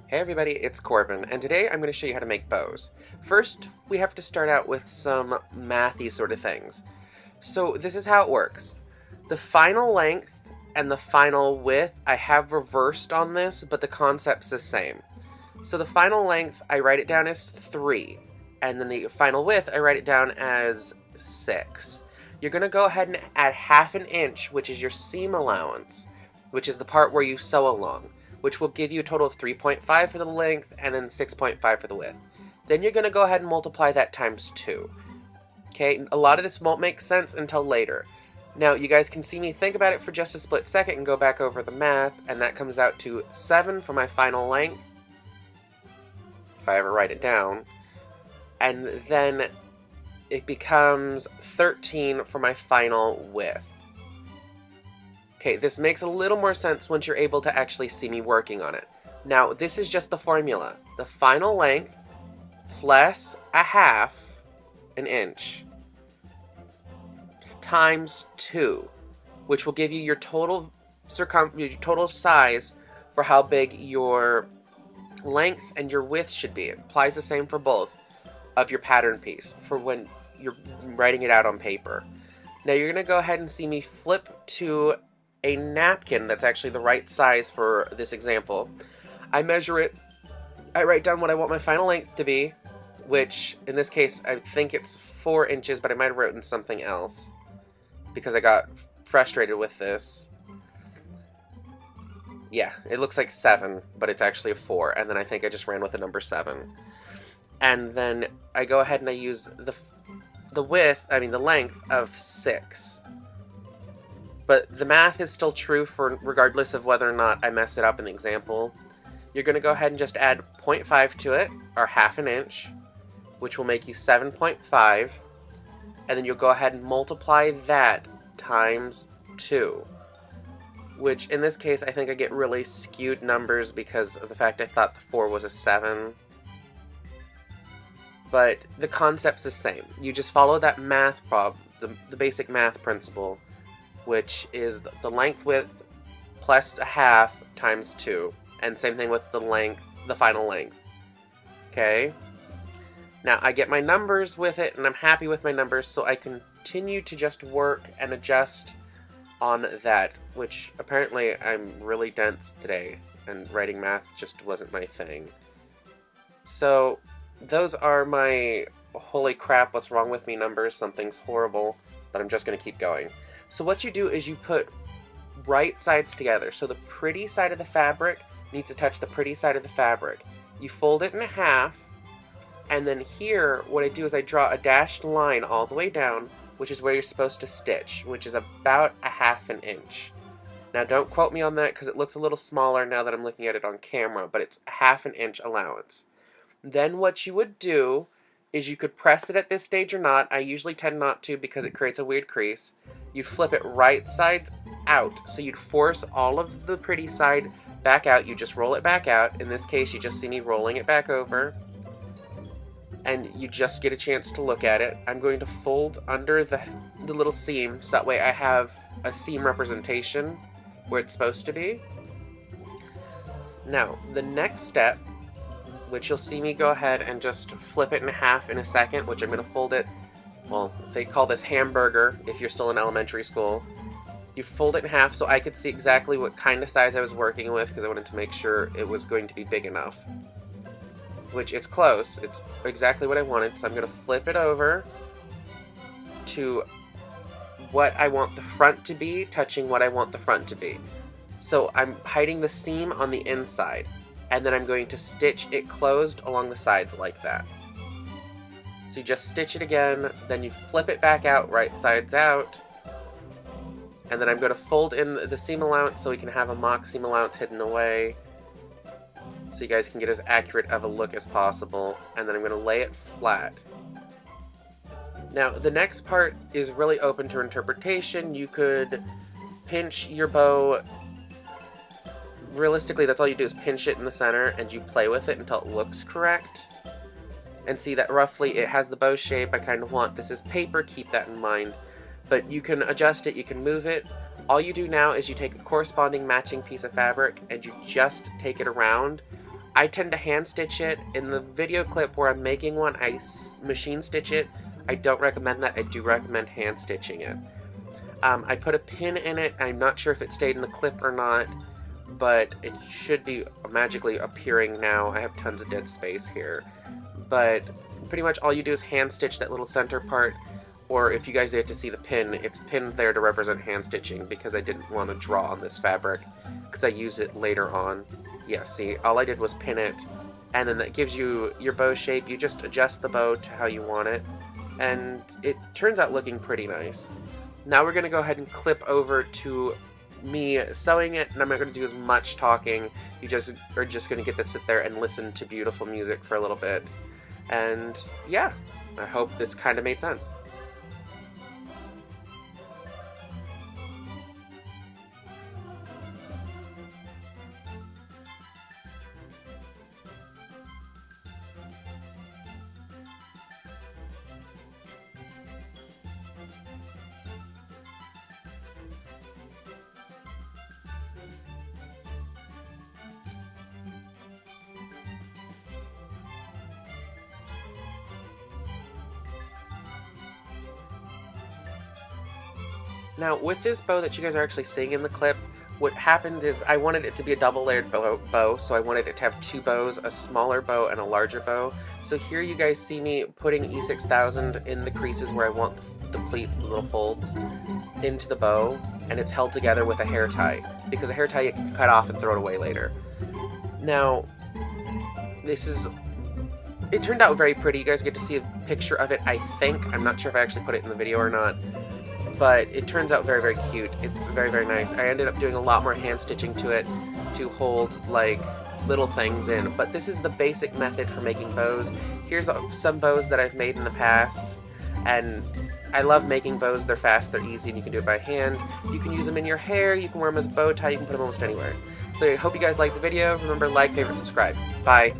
Hey everybody, it's Corbin, and today I'm going to show you how to make bows. First, we have to start out with some mathy sort of things. So this is how it works. The final length and the final width I have reversed on this, but the concept's the same. So the final length, I write it down as 3, and then the final width, I write it down as 6. You're going to go ahead and add ½ inch, which is your seam allowance, which is the part where you sew along, which will give you a total of 3.5 for the length and then 6.5 for the width. Then you're going to go ahead and multiply that times 2. Okay, a lot of this won't make sense until later. Now, you guys can see me think about it for just a split second and go back over the math, and that comes out to 7 for my final length, if I ever write it down, and then it becomes 13 for my final width. Okay, this makes a little more sense once you're able to actually see me working on it. Now, this is just the formula. The final length plus ½ inch times 2, which will give you your total size for how big your length and your width should be. It applies the same for both of your pattern piece for when you're writing it out on paper. Now you're going to go ahead and see me flip to a napkin that's actually the right size for this example. I measure it, I write down what I want my final length to be, which in this case I think it's 4 inches, but I might have written something else because I got frustrated with this. Yeah, it looks like 7, but it's actually a 4, and then I think I just ran with the number 7. And then I go ahead and I use the length of 6. But the math is still true for regardless of whether or not I mess it up in the example. You're going to go ahead and just add 0.5 to it, or ½ inch, which will make you 7.5. And then you'll go ahead and multiply that times 2. Which, in this case, I think I get really skewed numbers because of the fact I thought the 4 was a 7. But the concept's the same. You just follow that math problem, the basic math principle, which is the length width plus ½ times 2. And same thing with the final length. Okay? Now, I get my numbers with it, and I'm happy with my numbers, so I continue to just work and adjust on that, which apparently I'm really dense today, and writing math just wasn't my thing. So, those are my holy crap, what's wrong with me numbers, something's horrible, but I'm just going to keep going. So what you do is you put right sides together. So the pretty side of the fabric needs to touch the pretty side of the fabric. You fold it in half, and then here, what I do is I draw a dashed line all the way down, which is where you're supposed to stitch, which is about ½ inch. Now don't quote me on that because it looks a little smaller now that I'm looking at it on camera, but it's ½ inch allowance. Then what you would do is you could press it at this stage or not. I usually tend not to because it creates a weird crease. You'd flip it right sides out. So you'd force all of the pretty side back out. You just roll it back out. In this case, you just see me rolling it back over. And you just get a chance to look at it. I'm going to fold under the little seam so that way I have a seam representation where it's supposed to be. Now, the next step, which you'll see me go ahead and just flip it in half in a second, which I'm going to fold it, well, they call this hamburger if you're still in elementary school. You fold it in half so I could see exactly what kind of size I was working with because I wanted to make sure it was going to be big enough. Which, it's close, it's exactly what I wanted, so I'm going to flip it over to what I want the front to be, touching what I want the front to be. So I'm hiding the seam on the inside, and then I'm going to stitch it closed along the sides like that. So you just stitch it again, then you flip it back out, right sides out, and then I'm going to fold in the seam allowance so we can have a mock seam allowance hidden away, so you guys can get as accurate of a look as possible, and then I'm going to lay it flat. Now, the next part is really open to interpretation. You could pinch your bow. Realistically, that's all you do is pinch it in the center and you play with it until it looks correct. And see that roughly it has the bow shape I kind of want. This is paper, keep that in mind. But you can adjust it, you can move it. All you do now is you take a corresponding matching piece of fabric and you just take it around. I tend to hand stitch it. In the video clip where I'm making one, I machine stitch it. I don't recommend that. I do recommend hand stitching it. I put a pin in it. I'm not sure if it stayed in the clip or not, but it should be magically appearing now. I have tons of dead space here. But pretty much all you do is hand stitch that little center part, or if you guys get to see the pin, it's pinned there to represent hand stitching because I didn't want to draw on this fabric because I use it later on. Yeah, see, all I did was pin it, and then that gives you your bow shape. You just adjust the bow to how you want it, and it turns out looking pretty nice. Now we're going to go ahead and clip over to me sewing it, and I'm not going to do as much talking. You just are just going to get to sit there and listen to beautiful music for a little bit. And yeah, I hope this kind of made sense. Now, with this bow that you guys are actually seeing in the clip, what happened is I wanted it to be a double-layered bow, so I wanted it to have two bows, a smaller bow and a larger bow. So here you guys see me putting E6000 in the creases where I want the pleats, the little folds, into the bow, and it's held together with a hair tie, because a hair tie you can cut off and throw it away later. Now, it turned out very pretty. You guys get to see a picture of it, I think. I'm not sure if I actually put it in the video or not. But it turns out very, very cute. It's very, very nice. I ended up doing a lot more hand stitching to it to hold, like, little things in. But this is the basic method for making bows. Here's some bows that I've made in the past. And I love making bows. They're fast, they're easy, and you can do it by hand. You can use them in your hair, you can wear them as a bow tie, you can put them almost anywhere. So I hope you guys liked the video. Remember, like, favorite, subscribe. Bye.